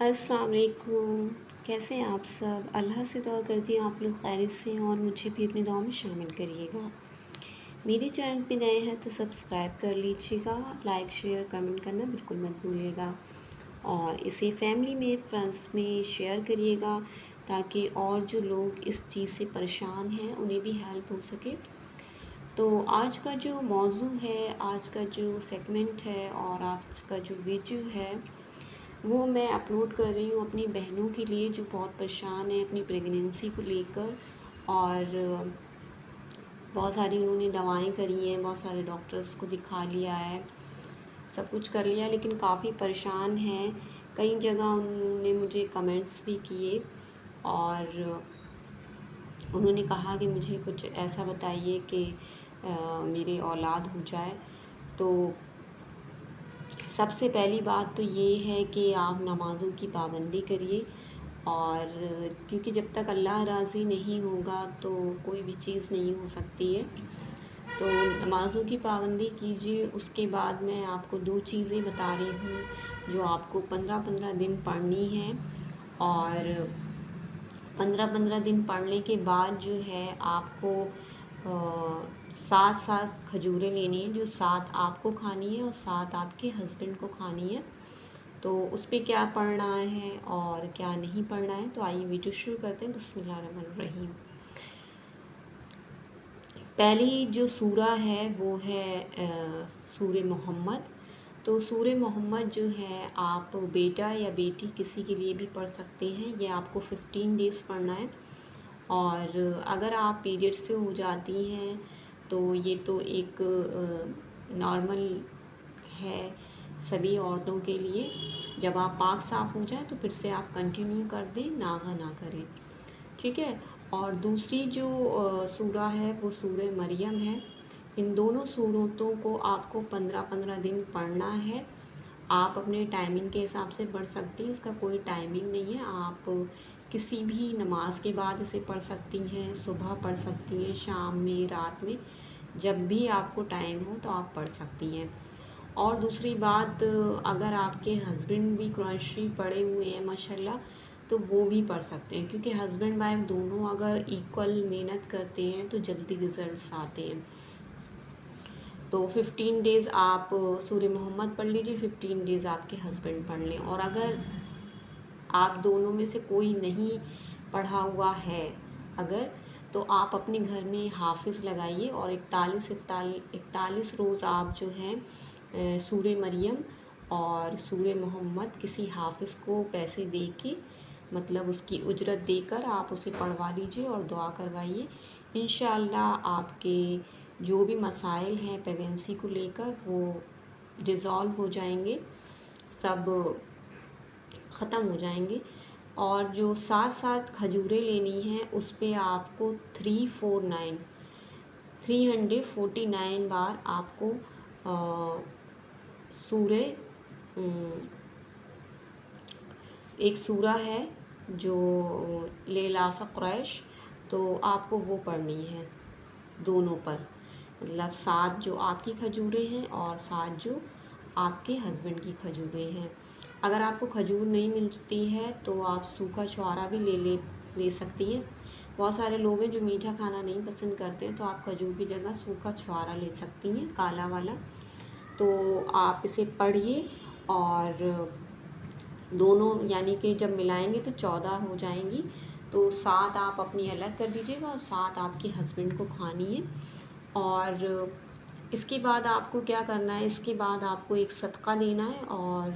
السلام علیکم، کیسے ہیں آپ سب؟ اللہ سے دعا کرتی ہوں آپ لوگ خیریت سے ہیں اور مجھے بھی اپنی دعا میں شامل کریے گا۔ میرے چینل پہ نئے ہیں تو سبسکرائب کر لیجیے گا، لائک شیئر کمنٹ کرنا بالکل مت بھولیے گا، اور اسے فیملی میں فرینڈس میں شیئر کریے گا تاکہ اور جو لوگ اس چیز سے پریشان ہیں انہیں بھی ہیلپ ہو سکے۔ تو آج کا جو موضوع ہے، آج کا جو سیگمنٹ ہے اور آج کا جو ویڈیو ہے وہ میں اپلوڈ کر رہی ہوں اپنی بہنوں کے لیے جو بہت پریشان ہیں اپنی پریگنینسی کو لے کر، اور بہت ساری انہوں نے دوائیں کری ہیں، بہت سارے ڈاکٹرس کو دکھا لیا ہے، سب کچھ کر لیا لیکن کافی پریشان ہیں۔ کئی جگہ انہوں نے مجھے کمنٹس بھی کیے اور انہوں نے کہا کہ مجھے کچھ ایسا بتائیے کہ میرے اولاد ہو جائے۔ تو سب سے پہلی بات تو یہ ہے کہ آپ نمازوں کی پابندی کریے، اور کیونکہ جب تک اللہ راضی نہیں ہوگا تو کوئی بھی چیز نہیں ہو سکتی ہے۔ تو نمازوں کی پابندی کیجیے۔ اس کے بعد میں آپ کو 2 چیزیں بتا رہی ہوں جو آپ کو 15 دن پڑھنی ہیں، اور 15 دن پڑھنے کے بعد جو ہے آپ کو 7 کھجوریں لینی ہیں، جو 7 آپ کو کھانی ہے اور 7 آپ کے ہسبینڈ کو کھانی ہے۔ تو اس پہ کیا پڑھنا ہے اور کیا نہیں پڑھنا ہے، تو آئیے ویڈیو شروع کرتے ہیں۔ بسم اللہ الرحمن الرحیم۔ پہلی جو سورہ ہے وہ ہے سورہ محمد۔ تو سورہ محمد جو ہے آپ بیٹا یا بیٹی کسی کے لیے بھی پڑھ سکتے ہیں، یہ آپ کو 15 ڈیز پڑھنا ہے۔ اور اگر آپ پیریڈ سے ہو جاتی ہیں تو یہ تو ایک نارمل ہے سبھی عورتوں کے لیے، جب آپ پاک صاف ہو جائیں تو پھر سے آپ کنٹینیو کر دیں، ناغہ نہ کریں، ٹھیک ہے۔ اور دوسری جو سورہ ہے وہ سورہ مریم ہے۔ ان دونوں سورتوں کو آپ کو 15 دن پڑھنا ہے۔ آپ اپنے ٹائمنگ کے حساب سے پڑھ سکتی ہیں، اس کا کوئی ٹائمنگ نہیں ہے۔ آپ کسی بھی نماز کے بعد اسے پڑھ سکتی ہیں، صبح پڑھ سکتی ہیں، شام میں، رات میں، جب بھی آپ کو ٹائم ہو تو آپ پڑھ سکتی ہیں۔ اور دوسری بات، اگر آپ کے ہسبینڈ بھی قرآن شریف پڑھے ہوئے ہیں ماشاءاللہ تو وہ بھی پڑھ سکتے ہیں، کیونکہ ہسبینڈ وائف دونوں اگر ایکول محنت کرتے ہیں تو جلدی ریزلٹس آتے ہیں۔ تو 15 ڈیز آپ سورہ محمد پڑھ لیجیے، 15 ڈیز آپ کے ہسبینڈ پڑھ لیں۔ اور اگر آپ دونوں میں سے کوئی نہیں پڑھا ہوا ہے تو آپ اپنے گھر میں حافظ لگائیے، اور 41 روز آپ جو ہیں سورہ مریم اور سورہ محمد کسی حافظ کو پیسے دے کے، مطلب اس کی اجرت دے کر آپ اسے پڑھوا لیجیے اور دعا کروائیے۔ انشاءاللہ آپ کے جو بھی مسائل ہیں پریگنینسی کو لے کر وہ ریزالو ہو جائیں گے، سب ختم ہو جائیں گے۔ اور جو 7 کھجوریں لینی ہیں اس پہ آپ کو 349 بار آپ کو ایک سورہ ہے جو لیلاف قریش، تو آپ کو وہ پڑھنی ہے دونوں پر، مطلب 7 جو آپ کی کھجوریں ہیں اور 7 جو آپ کے ہسبینڈ کی کھجوریں ہیں۔ اگر آپ کو کھجور نہیں ملتی ہے تو آپ سوکھا چھوارا بھی لے سکتی ہیں۔ بہت سارے لوگ ہیں جو میٹھا کھانا نہیں پسند کرتے ہیں، تو آپ کھجور کی جگہ سوکھا چھوارا لے سکتی ہیں، کالا والا۔ تو آپ اسے پڑھیے، اور دونوں یعنی کہ جب ملائیں گے تو 14 ہو جائیں گی، تو 7 آپ اپنی الگ کر دیجیے گا اور 7 آپ کے ہسبینڈ کو کھانی ہے۔ اور اس کے بعد آپ کو کیا کرنا ہے، اس کے بعد آپ کو ایک صدقہ دینا ہے، اور